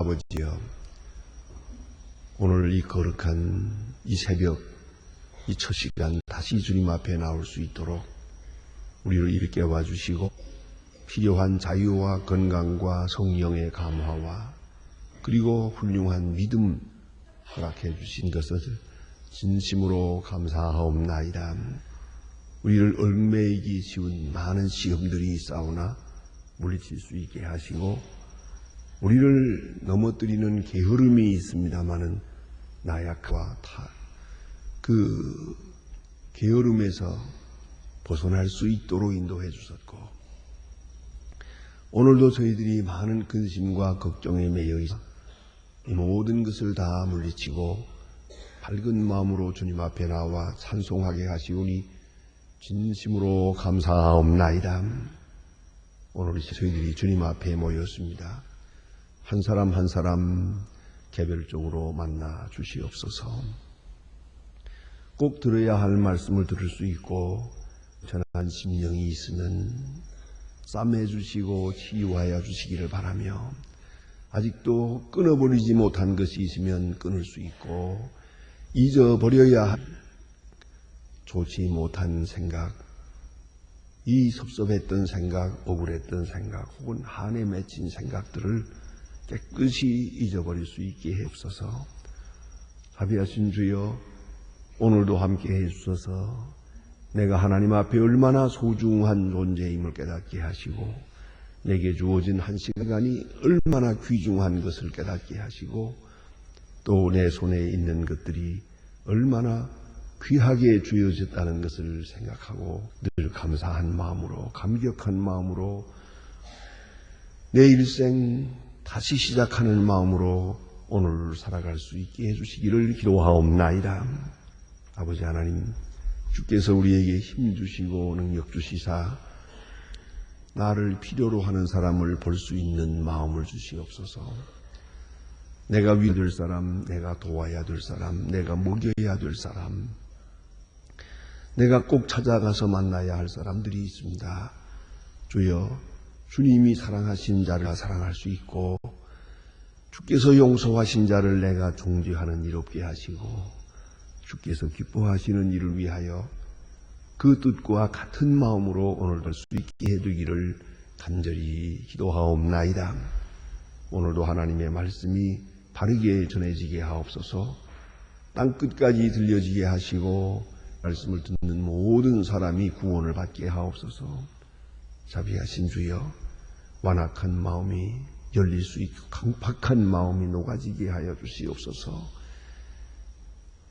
아버지여, 오늘 이 거룩한 이 새벽, 이 첫 시간 다시 주님 앞에 나올 수 있도록 우리를 일깨 와주시고 필요한 자유와 건강과 성령의 감화와 그리고 훌륭한 믿음 허락해 주신 것을 진심으로 감사하옵나이다. 우리를 얽매이기 쉬운 많은 시험들이 있사오나 물리칠 수 있게 하시고 우리를 넘어뜨리는 게으름이 있습니다마는 나약과 그 게으름에서 벗어날 수 있도록 인도해 주셨고 오늘도 저희들이 많은 근심과 걱정에 매여 있어 이 모든 것을 다 물리치고 밝은 마음으로 주님 앞에 나와 찬송하게 하시오니 진심으로 감사하옵나이다. 오늘 저희들이 주님 앞에 모였습니다. 한 사람 한 사람 개별적으로 만나 주시옵소서. 꼭 들어야 할 말씀을 들을 수 있고 전한 심령이 있으면 싸매 주시고 치유하여 주시기를 바라며 아직도 끊어버리지 못한 것이 있으면 끊을 수 있고 잊어버려야 할 좋지 못한 생각, 이 섭섭했던 생각, 억울했던 생각 혹은 한에 맺힌 생각들을 깨끗이 잊어버릴 수 있게 해주소서. 자비하신 주여, 오늘도 함께 해주셔서 내가 하나님 앞에 얼마나 소중한 존재임을 깨닫게 하시고 내게 주어진 한 시간이 얼마나 귀중한 것을 깨닫게 하시고 또 내 손에 있는 것들이 얼마나 귀하게 주어졌다는 것을 생각하고 늘 감사한 마음으로 감격한 마음으로 내 일생 다시 시작하는 마음으로 오늘 살아갈 수 있게 해주시기를 기도하옵나이다. 아버지 하나님, 주께서 우리에게 힘 주시고 능력 주시사 나를 필요로 하는 사람을 볼 수 있는 마음을 주시옵소서. 내가 위될 사람, 내가 도와야 될 사람, 내가 먹여야 될 사람, 내가 꼭 찾아가서 만나야 할 사람들이 있습니다. 주여, 주님이 사랑하신 자를 사랑할 수 있고 주께서 용서하신 자를 내가 존재하는 일 없게 하시고 주께서 기뻐하시는 일을 위하여 그 뜻과 같은 마음으로 오늘도 할 수 있게 해두기를 간절히 기도하옵나이다. 오늘도 하나님의 말씀이 바르게 전해지게 하옵소서. 땅끝까지 들려지게 하시고 말씀을 듣는 모든 사람이 구원을 받게 하옵소서. 자비하신 주여, 완악한 마음이 열릴 수 있고 강팍한 마음이 녹아지게 하여 주시옵소서.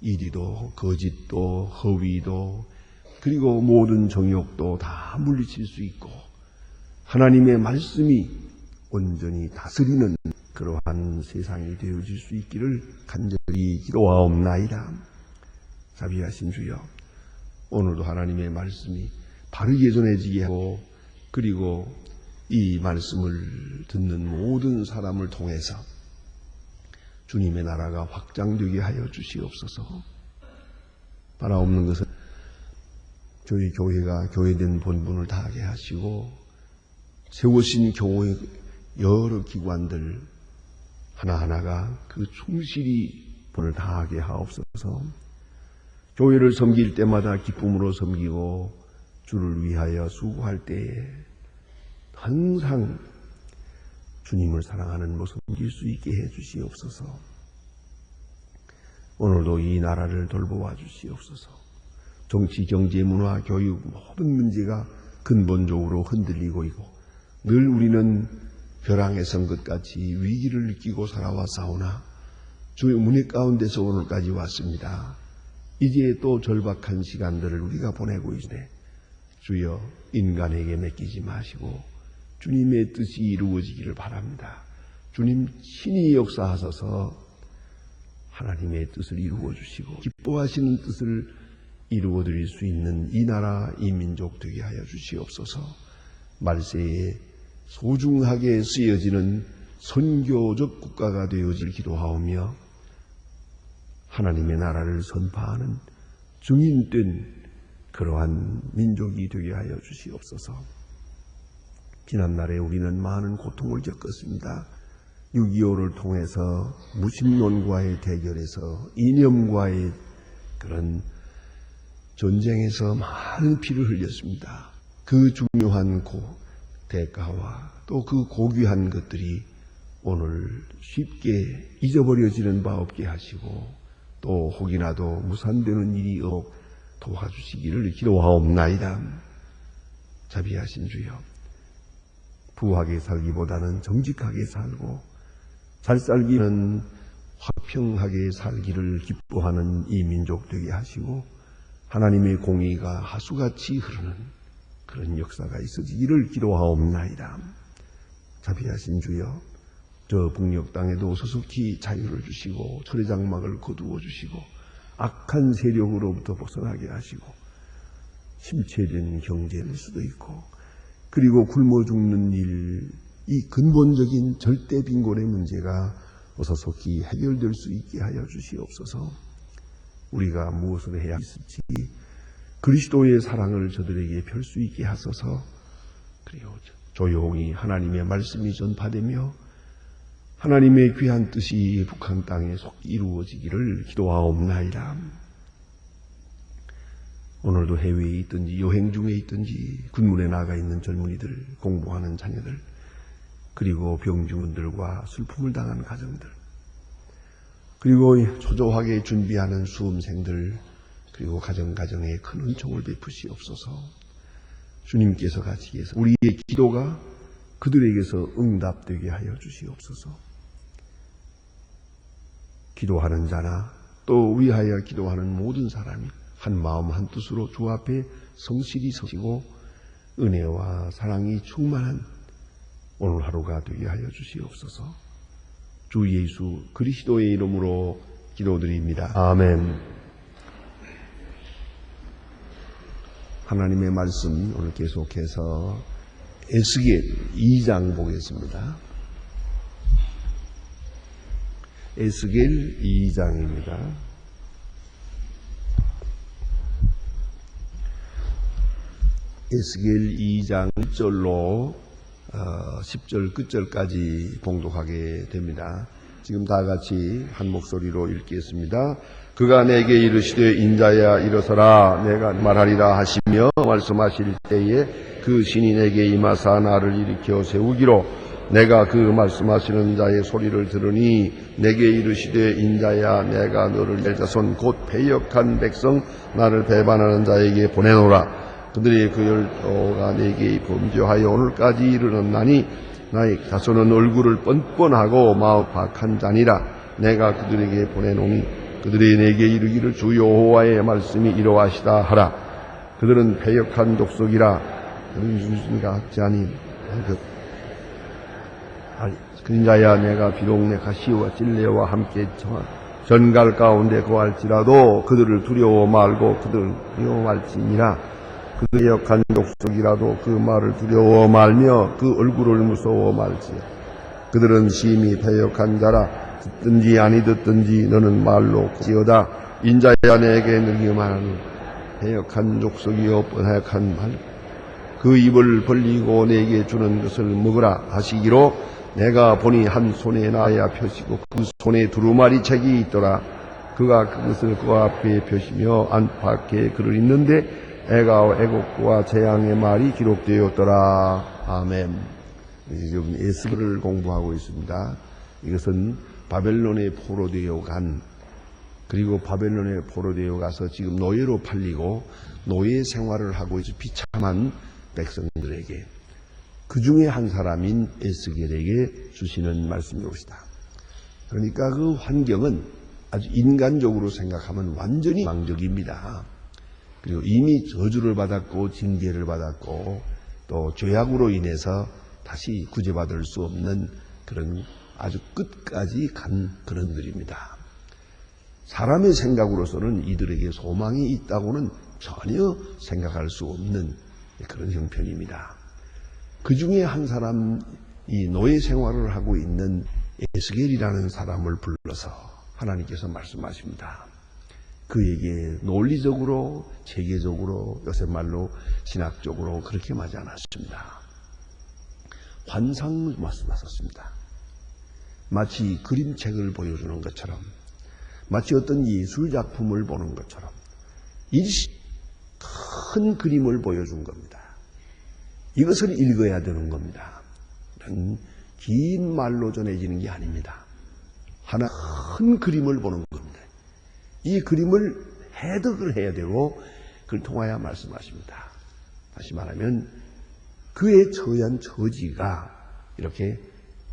이리도 거짓도 허위도 그리고 모든 정욕도 다 물리칠 수 있고 하나님의 말씀이 온전히 다스리는 그러한 세상이 되어질 수 있기를 간절히 기도하옵나이다. 자비하신 주여, 오늘도 하나님의 말씀이 바르게 전해지게 하고 그리고 이 말씀을 듣는 모든 사람을 통해서 주님의 나라가 확장되게 하여 주시옵소서. 바라옵는 것은 저희 교회가 교회된 본분을 다하게 하시고 세우신 교회 여러 기관들 하나하나가 그 충실히 본을 다하게 하옵소서. 교회를 섬길 때마다 기쁨으로 섬기고 주를 위하여 수고할 때에 항상 주님을 사랑하는 모습을 섬길 수 있게 해 주시옵소서. 오늘도 이 나라를 돌보아 주시옵소서. 정치, 경제, 문화, 교육 모든 문제가 근본적으로 흔들리고 있고 늘 우리는 벼랑에 선 것 같이 위기를 느끼고 살아왔사오나 주의 문의 가운데서 오늘까지 왔습니다. 이제 또 절박한 시간들을 우리가 보내고 있네. 주여, 인간에게 맡기지 마시고 주님의 뜻이 이루어지기를 바랍니다. 주님 친히 역사하셔서 하나님의 뜻을 이루어 주시고 기뻐하시는 뜻을 이루어 드릴 수 있는 이 나라 이 민족 되게 하여 주시옵소서. 말세에 소중하게 쓰여지는 선교적 국가가 되어질 기도하오며 하나님의 나라를 선포하는 증인된 그러한 민족이 되게 하여 주시옵소서. 지난날에 우리는 많은 고통을 겪었습니다. 6.25를 통해서 무신론과의 대결에서 이념과의 그런 전쟁에서 많은 피를 흘렸습니다. 그 중요한 대가와 또 그 고귀한 것들이 오늘 쉽게 잊어버려지는 바 없게 하시고 또 혹이나도 무산되는 일이 도와주시기를 기도하옵나이다. 자비하신 주여, 부하게 살기보다는 정직하게 살고 잘 살기는 화평하게 살기를 기뻐하는 이 민족 되게 하시고 하나님의 공의가 하수같이 흐르는 그런 역사가 있어지기를 기도하옵나이다. 자비하신 주여, 저 북녘 땅에도 소속히 자유를 주시고 철의 장막을 거두어 주시고 악한 세력으로부터 벗어나게 하시고 심체된 경제일 수도 있고 그리고 굶어 죽는 일, 이 근본적인 절대 빈곤의 문제가 어서 속히 해결될 수 있게 하여 주시옵소서. 우리가 무엇을 해야 있을지 그리스도의 사랑을 저들에게 펼 수 있게 하소서. 그리고 조용히 하나님의 말씀이 전파되며 하나님의 귀한 뜻이 북한 땅에 속히 이루어지기를 기도하옵나이다. 오늘도 해외에 있든지 여행 중에 있든지 군문에 나가 있는 젊은이들, 공부하는 자녀들, 그리고 병중들과 슬픔을 당한 가정들, 그리고 초조하게 준비하는 수험생들, 그리고 가정가정에 큰 은총을 베푸시옵소서. 주님께서 같이 계셔서 우리의 기도가 그들에게서 응답되게 하여 주시옵소서. 기도하는 자나 또 위하여 기도하는 모든 사람이 한 마음 한 뜻으로 주 앞에 성실히 서시고 은혜와 사랑이 충만한 오늘 하루가 되게 하여 주시옵소서. 주 예수 그리스도의 이름으로 기도드립니다. 아멘. 하나님의 말씀 오늘 계속해서 에스겔 2장 보겠습니다. 에스겔 2장입니다. 에스겔 2장 1절로 10절 끝절까지 봉독하게 됩니다. 지금 다 같이 한 목소리로 읽겠습니다. 그가 내게 이르시되 인자야 일어서라 내가 말하리라 하시며 말씀하실 때에 그 신이 내게 임하사 나를 일으켜 세우기로 내가 그 말씀하시는 자의 소리를 들으니 내게 이르시되 인자야 내가 너를 내 자손 곧 패역한 백성 나를 배반하는 자에게 보내노라. 그들의 그 열조가 내게 범죄하여 오늘까지 이르렀나니 나의 자손은 얼굴을 뻔뻔하고 마음 박한 자니라. 내가 그들에게 보내노니 그들이 내게 이르기를 주 여호와의 말씀이 이러하시다 하라. 그들은 패역한 족속이라. 그들은 중심과 학자니 그인자야 내가 비록 내 가시와 찔레와 함께 전갈 가운데 거할지라도 그들을 두려워 말고 그들을 두려워 말지니라. 그들의 패역한 족속이라도 그 말을 두려워 말며 그 얼굴을 무서워 말지. 그들은 심히 패역한 자라. 듣든지 아니 듣든지 너는 말로 지어다. 인자야 내게 능히 말하는 패역한 족속이여 뻔하약한 말 그 입을 벌리고 내게 주는 것을 먹으라 하시기로 내가 보니 한 손에 나야 펴시고 그 손에 두루마리 책이 있더라. 그가 그것을 그 앞에 펴시며 안팎에 글을 읽는데 애가 애곡과 재앙의 말이 기록되었더라. 아멘. 지금 에스겔을 공부하고 있습니다. 이것은 바벨론에 포로되어 간, 그리고 바벨론에 포로되어 가서 지금 노예로 팔리고 노예 생활을 하고 있는 비참한 백성들에게 그 중에 한 사람인 에스겔에게 주시는 말씀이옵니다. 그러니까 그 환경은 아주 인간적으로 생각하면 완전히 망적입니다. 그리고 이미 저주를 받았고 징계를 받았고 또 죄악으로 인해서 다시 구제받을 수 없는 그런 아주 끝까지 간 그런 들입니다. 사람의 생각으로서는 이들에게 소망이 있다고는 전혀 생각할 수 없는 그런 형편입니다. 그 중에 한 사람, 이 노예 생활을 하고 있는 에스겔이라는 사람을 불러서 하나님께서 말씀하십니다. 그에게 논리적으로, 체계적으로, 요새 말로 신학적으로 그렇게 하지 않았습니다. 환상 말씀하셨습니다. 마치 그림책을 보여주는 것처럼, 마치 어떤 예술작품을 보는 것처럼 일시 큰 그림을 보여준 겁니다. 이것을 읽어야 되는 겁니다. 긴 말로 전해지는 게 아닙니다. 하나 큰 그림을 보는 겁니다. 이 그림을 해석을 해야 되고 그걸 통하여 말씀하십니다. 다시 말하면 그의 처한 처지가 이렇게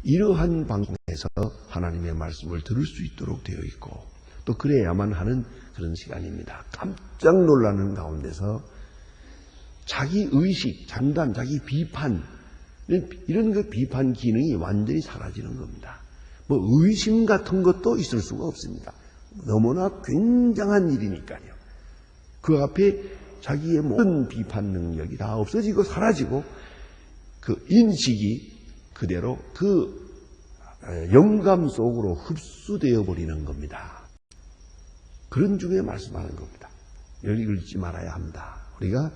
이러한 방송에서 하나님의 말씀을 들을 수 있도록 되어 있고 또 그래야만 하는 그런 시간입니다. 깜짝 놀라는 가운데서 자기 의식, 장단, 자기 비판 이런 그 비판 기능이 완전히 사라지는 겁니다. 뭐 의심 같은 것도 있을 수가 없습니다. 너무나 굉장한 일이니까요. 그 앞에 자기의 모든 비판 능력이 다 없어지고 사라지고 그 인식이 그대로 그 영감 속으로 흡수되어 버리는 겁니다. 그런 중에 말씀하는 겁니다. 여기 읽지 말아야 합니다. 우리가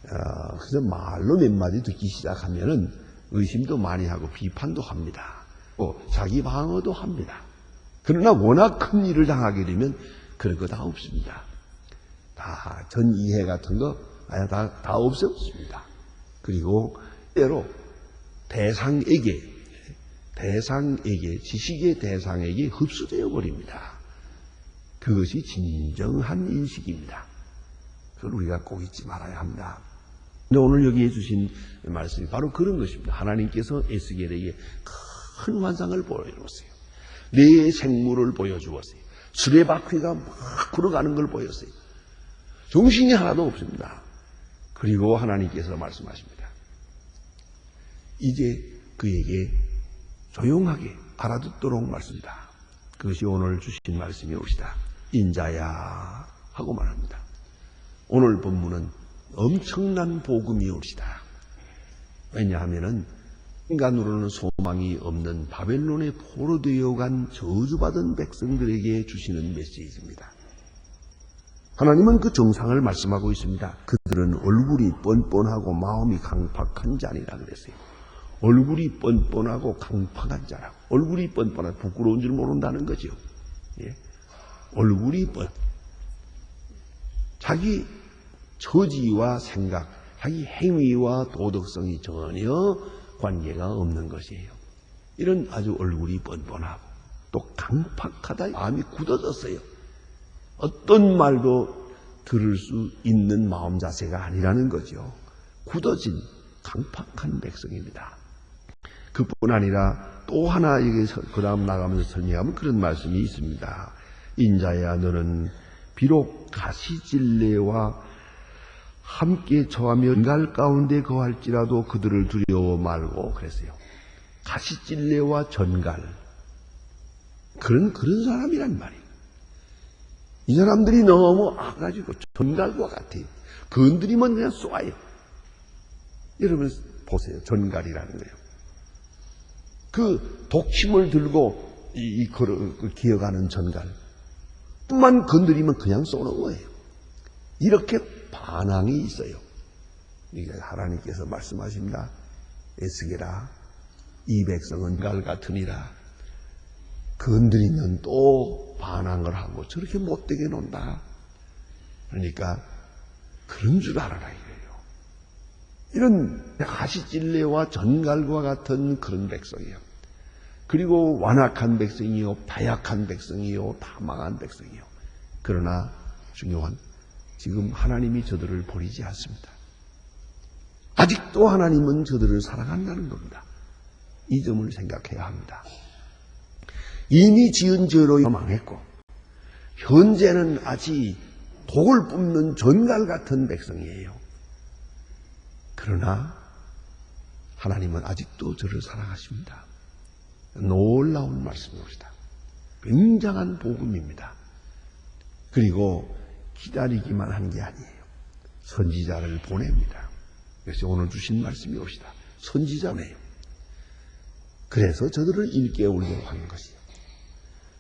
그래서 말로 몇 마디 듣기 시작하면은 의심도 많이 하고 비판도 합니다. 또 자기 방어도 합니다. 그러나 워낙 큰 일을 당하게 되면 그런 거 다 없습니다. 다 전 이해 같은 거 다 없어졌습니다. 그리고 때로 대상에게 지식의 대상에게 흡수되어 버립니다. 그것이 진정한 인식입니다. 그걸 우리가 꼭 잊지 말아야 합니다. 근데 오늘 여기에 주신 말씀이 바로 그런 것입니다. 하나님께서 에스겔에게 큰 환상을 보여주었어요. 네 생물을 보여주었어요. 수레바퀴가 막 굴러가는 걸 보였어요. 정신이 하나도 없습니다. 그리고 하나님께서 말씀하십니다. 이제 그에게 조용하게 알아듣도록 말씀다. 그것이 오늘 주신 말씀이 옵시다. 인자야 하고 말합니다. 오늘 본문은 엄청난 복음이 옵시다. 왜냐하면 인간으로는 소망이 없는 바벨론에 포로되어 간 저주받은 백성들에게 주시는 메시지입니다. 하나님은 그 정상을 말씀하고 있습니다. 그들은 얼굴이 뻔뻔하고 마음이 강팍한 자니라 그랬어요. 얼굴이 뻔뻔하고 강팍한 자라고. 얼굴이 뻔뻔하고 부끄러운 줄 모른다는 거죠. 예. 얼굴이 자기 처지와 생각, 자기 행위와 도덕성이 전혀 관계가 없는 것이에요. 이런 아주 얼굴이 뻔뻔하고 또 강팍하다, 마음이 굳어졌어요. 어떤 말도 들을 수 있는 마음 자세가 아니라는 거죠. 굳어진 강팍한 백성입니다. 그뿐 아니라 또 하나 그 다음 나가면서 설명하면 그런 말씀이 있습니다. 인자야 너는 비록 가시질레와 함께 처하며 연갈 가운데 거할지라도 그들을 두려워 말고 그랬어요. 가시질레와 전갈 그런 사람이란 말이에요. 이 사람들이 너무 아가지고 전갈과 같아요. 건드리면 그냥 쏘아요. 여러분 보세요. 전갈이라는 거예요. 그 독침을 들고 기어가는 전갈 뿐만 건드리면 그냥 쏘는 거예요. 이렇게 반항이 있어요. 하나님께서 말씀하십니다. 에스겔아 이 백성은 갈 같으니라. 건드리면 또 반항을 하고 저렇게 못되게 논다. 그러니까 그런 줄 알아라 이거예요. 이런 가시찔레와 전갈과 같은 그런 백성이요. 그리고 완악한 백성이요, 다약한 백성이요, 타망한 백성이요. 그러나 중요한 지금 하나님이 저들을 버리지 않습니다. 아직도 하나님은 저들을 사랑한다는 겁니다. 이 점을 생각해야 합니다. 이미 지은 죄로 망했고 현재는 아직 독을 뿜는 전갈 같은 백성이에요. 그러나 하나님은 아직도 저를 사랑하십니다. 놀라운 말씀입니다. 굉장한 복음입니다. 그리고 기다리기만 한 게 아니에요. 선지자를 보냅니다. 그래서 오늘 주신 말씀이 옵시다. 선지자네요. 그래서 저들을 일깨우려고 하는 것이에요.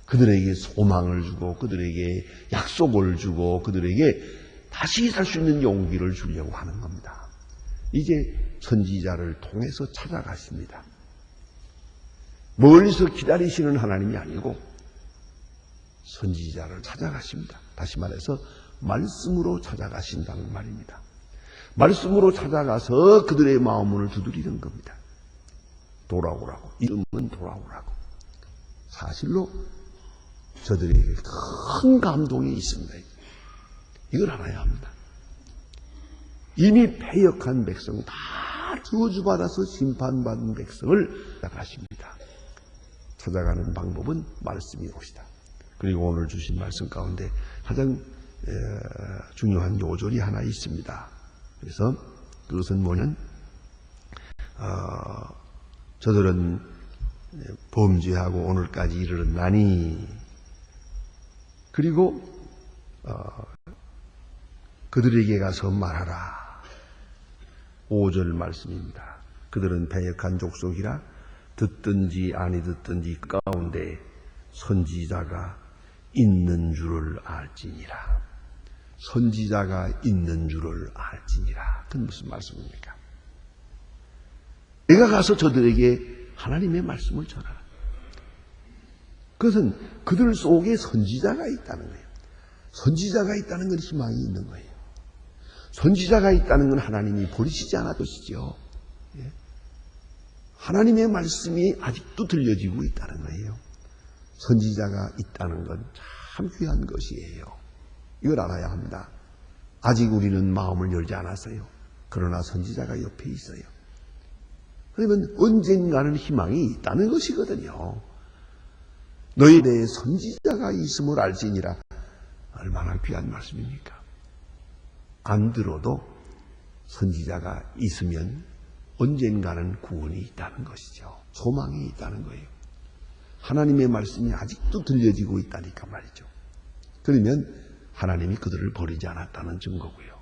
그들에게 소망을 주고 그들에게 약속을 주고 그들에게 다시 살 수 있는 용기를 주려고 하는 겁니다. 이제 선지자를 통해서 찾아가십니다. 멀리서 기다리시는 하나님이 아니고 선지자를 찾아가십니다. 다시 말해서 말씀으로 찾아가신다는 말입니다. 말씀으로 찾아가서 그들의 마음문을 두드리는 겁니다. 돌아오라고. 이름은 돌아오라고. 사실로 저들에게 큰 감동이 있습니다. 이걸 알아야 합니다. 이미 패역한 백성, 다 저주받아서 심판받은 백성을 찾아가십니다. 찾아가는 방법은 말씀이 옵시다. 그리고 오늘 주신 말씀 가운데 가장 중요한 요절이 하나 있습니다. 그래서 그것은 뭐냐면 저들은 범죄하고 오늘까지 이르렀나니 그리고 그들에게 가서 말하라. 5절 말씀입니다. 그들은 패역한 족속이라 듣든지 아니 듣든지 가운데 선지자가 있는 줄을 알지니라. 선지자가 있는 줄을 알지니라. 그건 무슨 말씀입니까? 내가 가서 저들에게 하나님의 말씀을 전하라. 그것은 그들 속에 선지자가 있다는 거예요. 선지자가 있다는 건 희망이 있는 거예요. 선지자가 있다는 건 하나님이 버리시지 않아두시죠. 하나님의 말씀이 아직도 들려지고 있다는 거예요. 선지자가 있다는 건 참 귀한 것이에요. 이걸 알아야 합니다. 아직 우리는 마음을 열지 않았어요. 그러나 선지자가 옆에 있어요. 그러면 언젠가는 희망이 있다는 것이거든요. 너희에 대해 선지자가 있음을 알지니라. 얼마나 귀한 말씀입니까? 안 들어도 선지자가 있으면 언젠가는 구원이 있다는 것이죠. 소망이 있다는 거예요. 하나님의 말씀이 아직도 들려지고 있다니까 말이죠. 그러면 하나님이 그들을 버리지 않았다는 증거고요.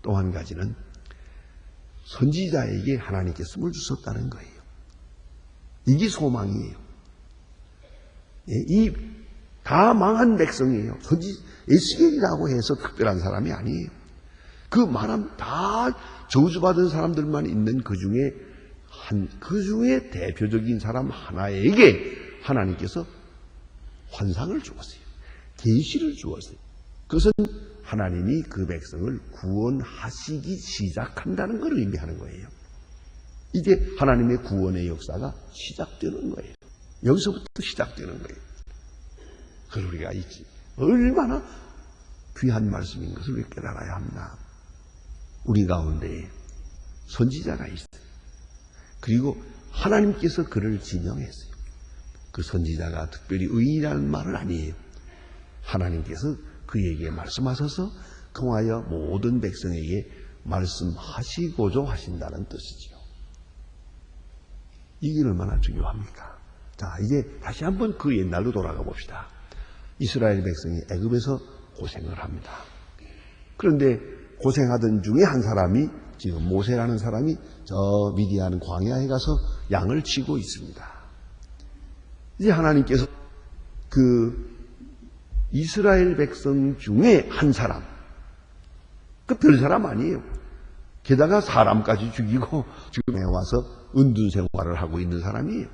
또 한 가지는 선지자에게 하나님께 숨을 주셨다는 거예요. 이게 소망이에요. 이 다 망한 백성이에요. 에스겔이라고 해서 특별한 사람이 아니에요. 그 말함 다 저주받은 사람들만 있는 그 중에 대표적인 사람 하나에게 하나님께서 환상을 주었어요. 계시를 주었어요. 그것은 하나님이 그 백성을 구원하시기 시작한다는 걸 의미하는 거예요. 이제 하나님의 구원의 역사가 시작되는 거예요. 여기서부터 시작되는 거예요. 그걸 우리가 얼마나 귀한 말씀인 것을 우리가 깨달아야 합니다. 우리 가운데 선지자가 있어요. 그리고 하나님께서 그를 지명했어요. 그 선지자가 특별히 의인이라는 말은 아니에요. 하나님께서 그에게 말씀하셔서 통하여 모든 백성에게 말씀하시고자 하신다는 뜻이지요. 이게 얼마나 중요합니까? 자, 이제 다시 한번 그 옛날로 돌아가 봅시다. 이스라엘 백성이 애굽에서 고생을 합니다. 그런데 고생하던 중에 한 사람이 지금 모세라는 사람이 저 미디안 광야에 가서 양을 치고 있습니다. 이제 하나님께서 그 이스라엘 백성 중에 한 사람, 그 별 사람 아니에요. 게다가 사람까지 죽이고 지금 해와서 은둔 생활을 하고 있는 사람이에요.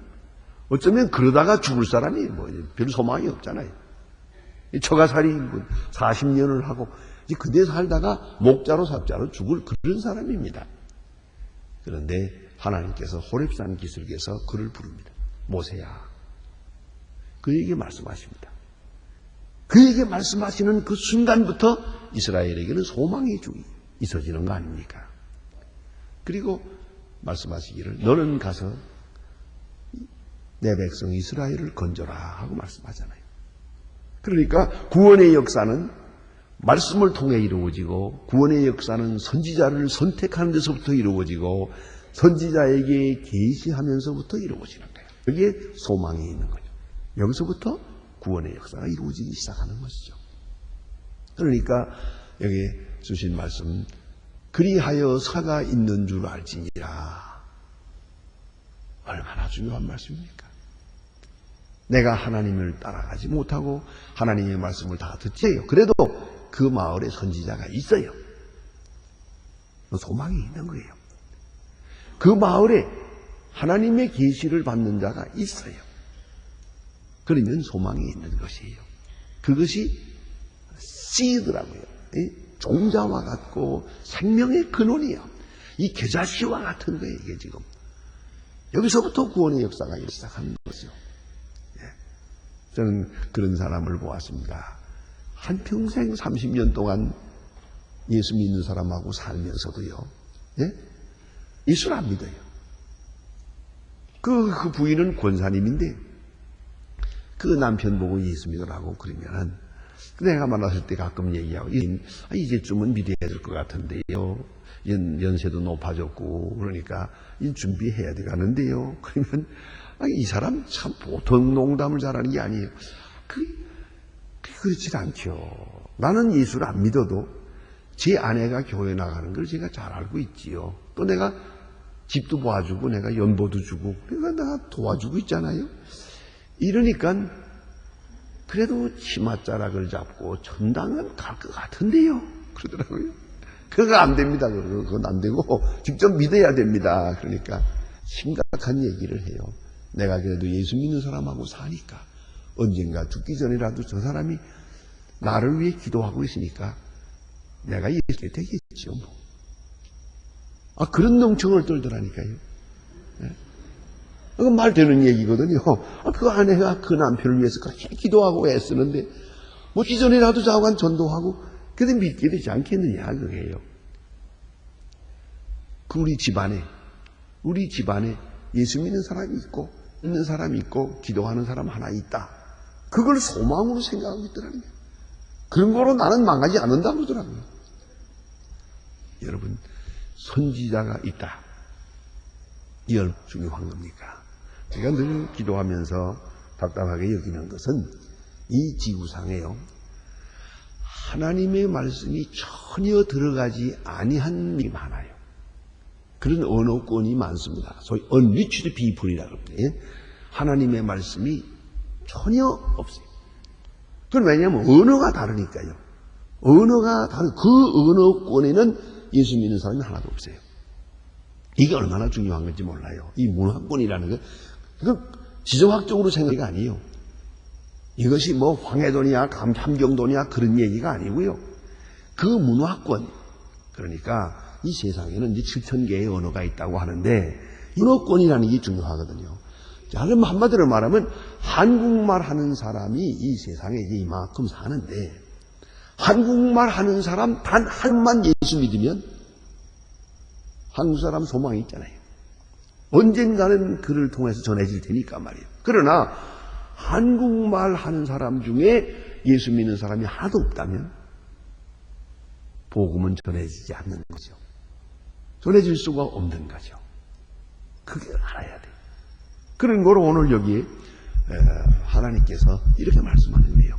어쩌면 그러다가 죽을 사람이 별 소망이 없잖아요. 처가살이 40년을 하고 이제 그대 살다가 목자로 삽자로 죽을 그런 사람입니다. 그런데 하나님께서 호렙산 기슭에서 그를 부릅니다. 모세야. 그에게 말씀하십니다. 그에게 말씀하시는 그 순간부터 이스라엘에게는 소망이 있어지는 거 아닙니까? 그리고 말씀하시기를 너는 가서 내 백성 이스라엘을 건져라 하고 말씀하잖아요. 그러니까 구원의 역사는 말씀을 통해 이루어지고 구원의 역사는 선지자를 선택하는 데서부터 이루어지고 선지자에게 계시하면서부터 이루어지는 거예요. 여기에 소망이 있는 거죠. 여기서부터 구원의 역사가 이루어지기 시작하는 것이죠. 그러니까 여기 주신 말씀 그리하여 사가 있는 줄 알지니라. 얼마나 중요한 말씀입니까? 내가 하나님을 따라가지 못하고 하나님의 말씀을 다 듣지요. 그래도 그 마을에 선지자가 있어요. 소망이 있는 거예요. 그 마을에 하나님의 계시를 받는 자가 있어요. 그러면 소망이 있는 것이에요. 그것이 씨드라고요. 종자와 같고 생명의 근원이요. 이 겨자씨와 같은 거예요. 이게 지금 여기서부터 구원의 역사가 시작하는 거죠. 저는 그런 사람을 보았습니다. 한평생 30년 동안 예수 믿는 사람하고 살면서도요, 예수를 안 믿어요. 그 부인은 권사님인데, 그 남편 보고 예수 믿으라고 그러면은, 내가 만났을 때 가끔 얘기하고, 이제쯤은 믿어야 될 것 같은데요. 연세도 높아졌고, 그러니까, 준비해야 돼 가는데요. 그러면, 이 사람 참 보통 농담을 잘하는 게 아니에요. 그렇지 않죠. 나는 예수를 안 믿어도 제 아내가 교회 나가는 걸 제가 잘 알고 있지요. 또 내가 집도 봐주고 내가 연보도 주고 내가 도와주고 있잖아요. 이러니까 그래도 치맛자락을 잡고 전당은 갈 것 같은데요. 그러더라고요. 그거 안 됩니다. 그건 안 되고 직접 믿어야 됩니다. 그러니까 심각한 얘기를 해요. 내가 그래도 예수 믿는 사람하고 사니까 언젠가 죽기 전이라도 저 사람이 나를 위해 기도하고 있으니까 내가 예수께 되겠지요. 그런 농청을 떨더라니까요. 그건 말 되는 얘기거든요. 그 아내가 그 남편을 위해서 그렇게 기도하고 애쓰는데 기전이라도 자관 전도하고 그래 믿게 되지 않겠느냐 그게요. 우리 집안에 예수 믿는 사람이 있고 있는 사람이 있고 기도하는 사람 하나 있다. 그걸 소망으로 생각하고 있더라고요. 그런 거로 나는 망하지 않는다 그러더라고요. 여러분, 선지자가 있다. 이걸 중요한 겁니까? 제가 늘 기도하면서 답답하게 여기는 것은 이 지구상에요. 하나님의 말씀이 전혀 들어가지 아니한 일이 많아요. 그런 언어권이 많습니다. 소위 unreached people이라고 합니다. 하나님의 말씀이 전혀 없어요. 그건 왜냐하면 언어가 다르니까요. 언어가 다른 그 언어권에는 예수 믿는 사람이 하나도 없어요. 이게 얼마나 중요한 건지 몰라요. 이 문화권이라는 거, 그건 지정학적으로 생각이 아니에요. 이것이 황해도냐 함경도냐 그런 얘기가 아니고요. 그 문화권, 그러니까 이 세상에는 이제 7,000개의 언어가 있다고 하는데 언어권이라는 게 중요하거든요. 자, 그럼 한마디로 말하면 한국말 하는 사람이 이 세상에 이제 이만큼 사는데 한국말 하는 사람 단 한만 예수 믿으면 한국 사람 소망이 있잖아요. 언젠가는 그를 통해서 전해질 테니까 말이에요. 그러나 한국말 하는 사람 중에 예수 믿는 사람이 하나도 없다면 복음은 전해지지 않는 거죠. 전해질 수가 없는 거죠. 그게 알아야 돼요. 그런 걸 오늘 여기에 하나님께서 이렇게 말씀하는 거예요.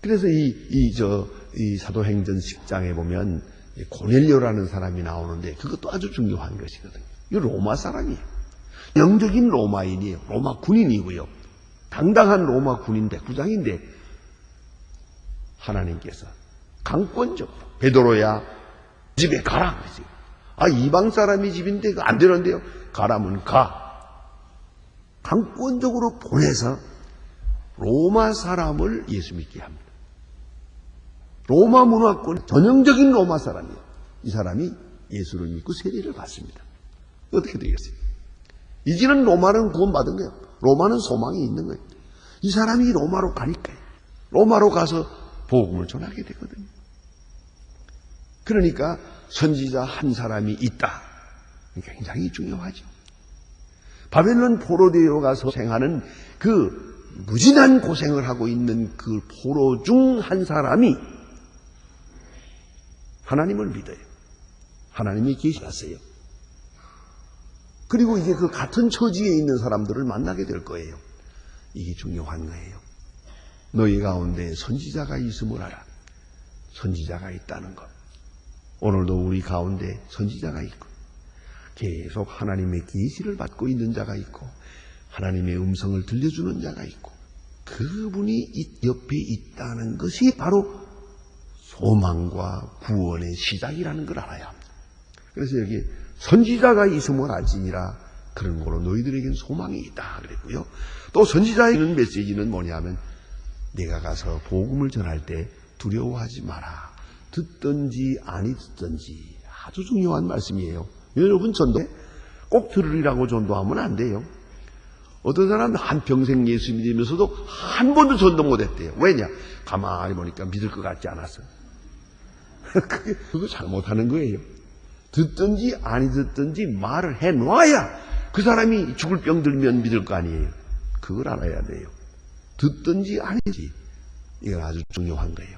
그래서 이 사도행전 10장에 보면 고넬료라는 사람이 나오는데 그것도 아주 중요한 것이거든요. 이 로마 사람이에요. 영적인 로마인이에요. 로마 군인이고요. 당당한 로마 군인 대구장인데 하나님께서 강권적으로 베드로야 집에 가라 그러지. 이방 사람이 집인데 안 되는데요. 가라면 가. 강권적으로 보내서 로마 사람을 예수 믿게 합니다. 로마 문화권 전형적인 로마 사람이에요. 이 사람이 예수를 믿고 세례를 받습니다. 어떻게 되겠어요? 이제는 로마는 구원받은 거예요. 로마는 소망이 있는 거예요. 이 사람이 로마로 가니까요. 로마로 가서 복음을 전하게 되거든요. 그러니까 선지자 한 사람이 있다. 굉장히 중요하죠. 바벨론 포로되어 가서 생하는 그 무진한 고생을 하고 있는 그 포로 중 한 사람이 하나님을 믿어요. 하나님이 계시었어요. 그리고 이제 그 같은 처지에 있는 사람들을 만나게 될 거예요. 이게 중요한 거예요. 너희 가운데 선지자가 있음을 알아. 선지자가 있다는 것. 오늘도 우리 가운데 선지자가 있고 계속 하나님의 계시를 받고 있는 자가 있고 하나님의 음성을 들려주는 자가 있고 그분이 옆에 있다는 것이 바로 소망과 구원의 시작이라는 걸 알아야 합니다. 그래서 여기 선지자가 있음을 알지니라 그런 거로 너희들에겐 소망이 있다 그랬고요. 또 선지자의 메시지는 뭐냐면 내가 가서 복음을 전할 때 두려워하지 마라. 듣든지 아니 듣든지 아주 중요한 말씀이에요. 여러분 전도 꼭 들으리라고 전도하면 안 돼요. 어떤 사람은 한평생 예수 믿으면서도 한 번도 전도 못했대요. 왜냐? 가만히 보니까 믿을 것 같지 않았어. 그거 잘못하는 거예요. 듣든지 아니 듣든지 말을 해놔야 그 사람이 죽을 병 들면 믿을 거 아니에요. 그걸 알아야 돼요. 듣든지 아니지. 이건 아주 중요한 거예요.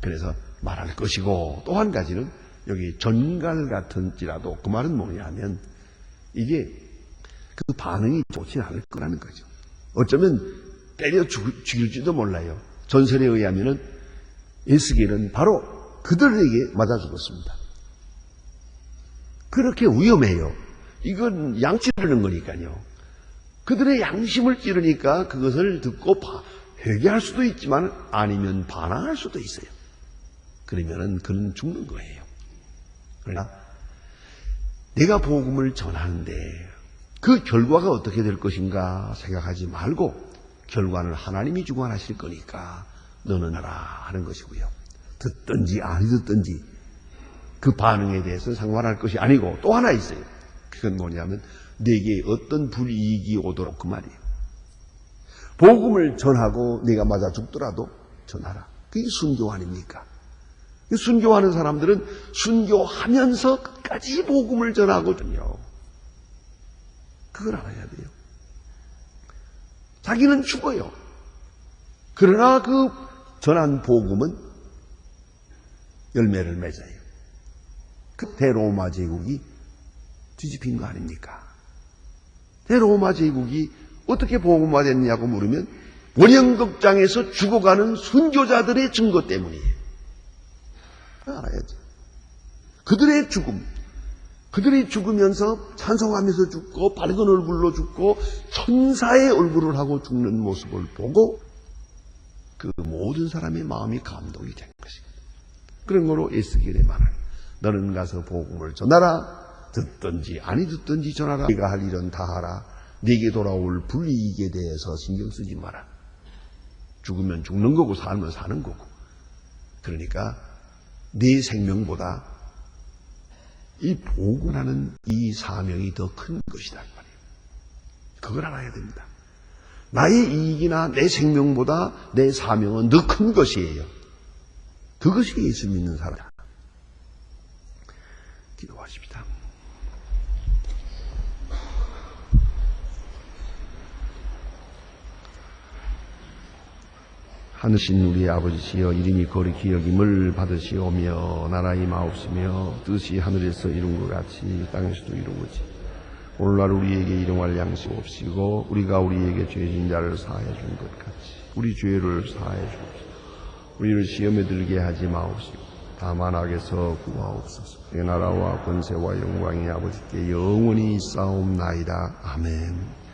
그래서 말할 것이고 또 한 가지는 여기 전갈 같은지라도 그 말은 뭐냐면 이게 그 반응이 좋지 않을 거라는 거죠. 어쩌면 때려 죽일지도 몰라요. 전설에 의하면은 에스겔은 바로 그들에게 맞아 죽었습니다. 그렇게 위험해요. 이건 양치르는 거니까요. 그들의 양심을 찌르니까 그것을 듣고 회개할 수도 있지만 아니면 반항할 수도 있어요. 그러면은 그는 죽는 거예요. 그러나 내가 복음을 전하는데 그 결과가 어떻게 될 것인가 생각하지 말고 결과는 하나님이 주관하실 거니까 너는 하라 하는 것이고요. 듣든지 아니 듣든지 그 반응에 대해서 상관할 것이 아니고 또 하나 있어요. 그건 뭐냐면 내게 어떤 불이익이 오도록 그 말이에요. 복음을 전하고 내가 맞아 죽더라도 전하라. 그게 순교 아닙니까? 순교하는 사람들은 순교하면서 끝까지 복음을 전하거든요. 그걸 알아야 돼요. 자기는 죽어요. 그러나 그 전한 복음은 열매를 맺어요. 그 대로마 제국이 뒤집힌 거 아닙니까? 대로마 제국이 어떻게 복음화됐냐고 물으면 원형극장에서 죽어가는 순교자들의 증거 때문이에요. 알아야죠. 그들의 죽음, 그들이 죽으면서 찬송하면서 죽고 밝은 얼굴로 죽고 천사의 얼굴을 하고 죽는 모습을 보고 그 모든 사람의 마음이 감동이 된 것입니다. 그런 거로 에스겔의 말은 너는 가서 복음을 전하라. 듣든지 아니 듣든지 전하라. 네가 할 일은 다 하라. 네게 돌아올 불이익에 대해서 신경 쓰지 마라. 죽으면 죽는 거고 살면 사는 거고. 그러니까 네 생명보다 이 복음하는 이 사명이 더 큰 것이다 말이에요. 그걸 알아야 됩니다. 나의 이익이나 내 생명보다 내 사명은 더 큰 것이에요. 그것이 예수 믿는 사람이다. 기도하십시다. 하늘신 우리 아버지시여 이름이 거룩히 여김을 받으시오며 나라의 마옵시며 뜻이 하늘에서 이룬 것 같이 땅에서도 이루어지 오늘날 우리에게 일용할 양식 없이고 우리가 우리에게 죄진 자를 사하여 준 것 같이 우리 죄를 사하여 주옵소서. 우리를 시험에 들게 하지 마옵시고 다만 악에서 구하옵소서. 내 나라와 권세와 영광이 아버지께 영원히 있사옵나이다. 아멘.